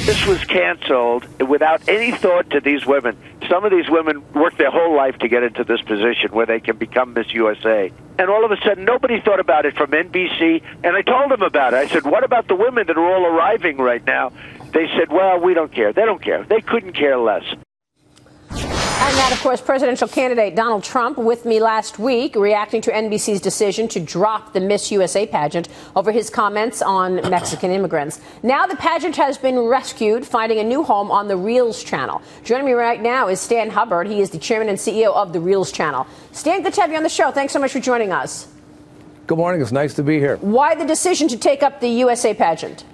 This was canceled without any thought to these women. Some of these women worked their whole life to get into this position where they can become Miss USA. And all of a sudden, nobody thought about it from NBC. And I told them about it. I said, what about the women that are all arriving right now? They said, well, we don't care. They don't care. They couldn't care less. And that, of course, presidential candidate Donald Trump with me last week, reacting to NBC's decision to drop the Miss USA pageant over his comments on Mexican immigrants. Now the pageant has been rescued, finding a new home on the Reels channel. Joining me right now is Stan Hubbard. He is the chairman and CEO of the Reels channel. Stan, good to have you on the show. Thanks so much for joining us. Good morning. It's nice to be here. Why the decision to take up the USA pageant?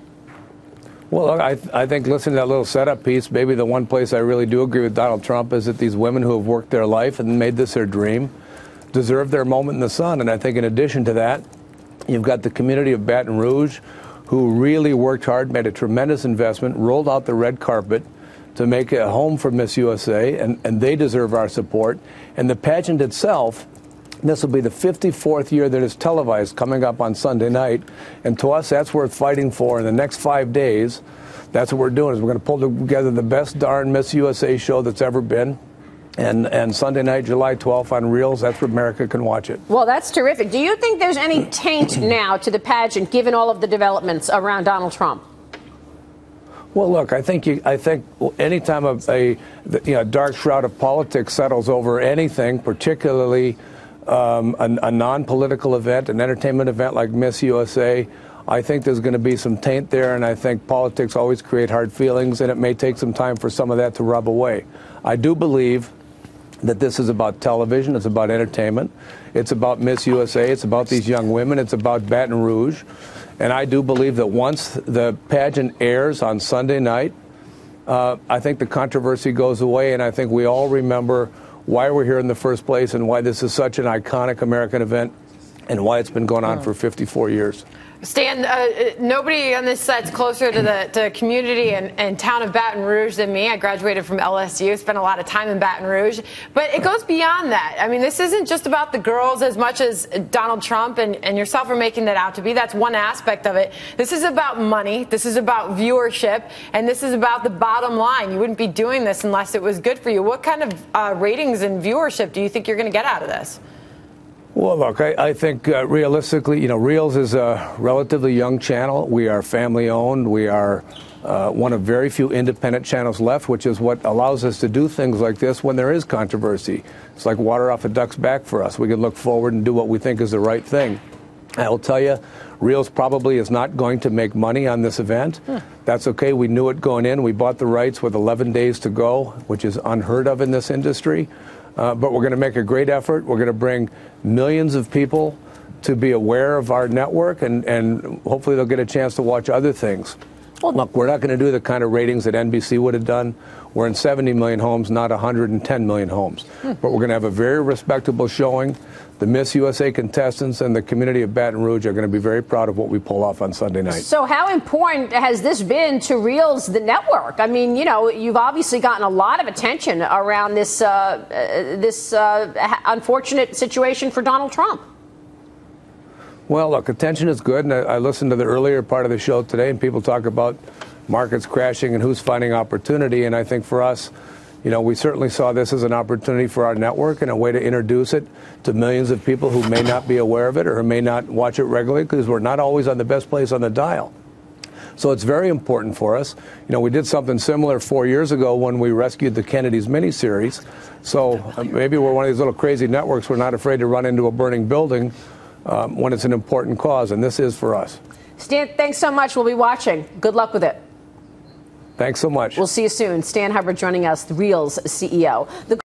Well, I think listening to that little setup piece, maybe the one place I really do agree with Donald Trump is that these women who have worked their life and made this their dream deserve their moment in the sun. And I think in addition to that, you've got the community of Baton Rouge who really worked hard, made a tremendous investment, rolled out the red carpet to make a home for Miss USA, and they deserve our support. And the pageant itself, this will be the 54th year that it's televised, coming up on Sunday night. And to us, that's worth fighting for. In the next 5 days, that's what we're doing, is we're going to pull together the best darn Miss USA show that's ever been. And Sunday night, July 12th on Reels, that's where America can watch it. Well, that's terrific. Do you think there's any taint now to the pageant, given all of the developments around Donald Trump? Well, look, I think anytime a dark shroud of politics settles over anything, particularly a non-political event, an entertainment event like Miss USA, I think there's going to be some taint there, and I think politics always create hard feelings, and it may take some time for some of that to rub away. I do believe that this is about television, it's about entertainment, it's about Miss USA, it's about these young women, it's about Baton Rouge, and I do believe that once the pageant airs on Sunday night, I think the controversy goes away, and I think we all remember why we're here in the first place and why this is such an iconic American event and why it's been going on for 54 years. Stan, nobody on this set's closer to the community and town of Baton Rouge than me. I graduated from LSU, spent a lot of time in Baton Rouge. But it goes beyond that. I mean, this isn't just about the girls as much as Donald Trump and yourself are making that out to be. That's one aspect of it. This is about money. This is about viewership. And this is about the bottom line. You wouldn't be doing this unless it was good for you. What kind of ratings and viewership do you think you're going to get out of this? Well, look, I think realistically, Reels is a relatively young channel. We are family-owned. We are one of very few independent channels left, which is what allows us to do things like this when there is controversy. It's like water off a duck's back for us. We can look forward and do what we think is the right thing. I will tell you, Reels probably is not going to make money on this event. That's okay. We knew it going in. We bought the rights with 11 days to go, which is unheard of in this industry. But we're going to make a great effort. We're going to bring millions of people to be aware of our network, and hopefully they'll get a chance to watch other things. Well, look, we're not going to do the kind of ratings that NBC would have done. We're in 70 million homes, not 110 million homes. But we're going to have a very respectable showing. The Miss USA contestants and the community of Baton Rouge are going to be very proud of what we pull off on Sunday night. So how important has this been to Reels, the network? I mean, you've obviously gotten a lot of attention around this unfortunate situation for Donald Trump. Well, look, attention is good, and I listened to the earlier part of the show today, and people talk about markets crashing and who's finding opportunity, and I think for us, we certainly saw this as an opportunity for our network and a way to introduce it to millions of people who may not be aware of it or who may not watch it regularly because we're not always on the best place on the dial. So it's very important for us. We did something similar 4 years ago when we rescued the Kennedys miniseries. So maybe we're one of these little crazy networks. We're not afraid to run into a burning building when it's an important cause, and this is for us. Stan, thanks so much. We'll be watching. Good luck with it. Thanks so much. We'll see you soon. Stan Hubbard joining us, the Reels CEO.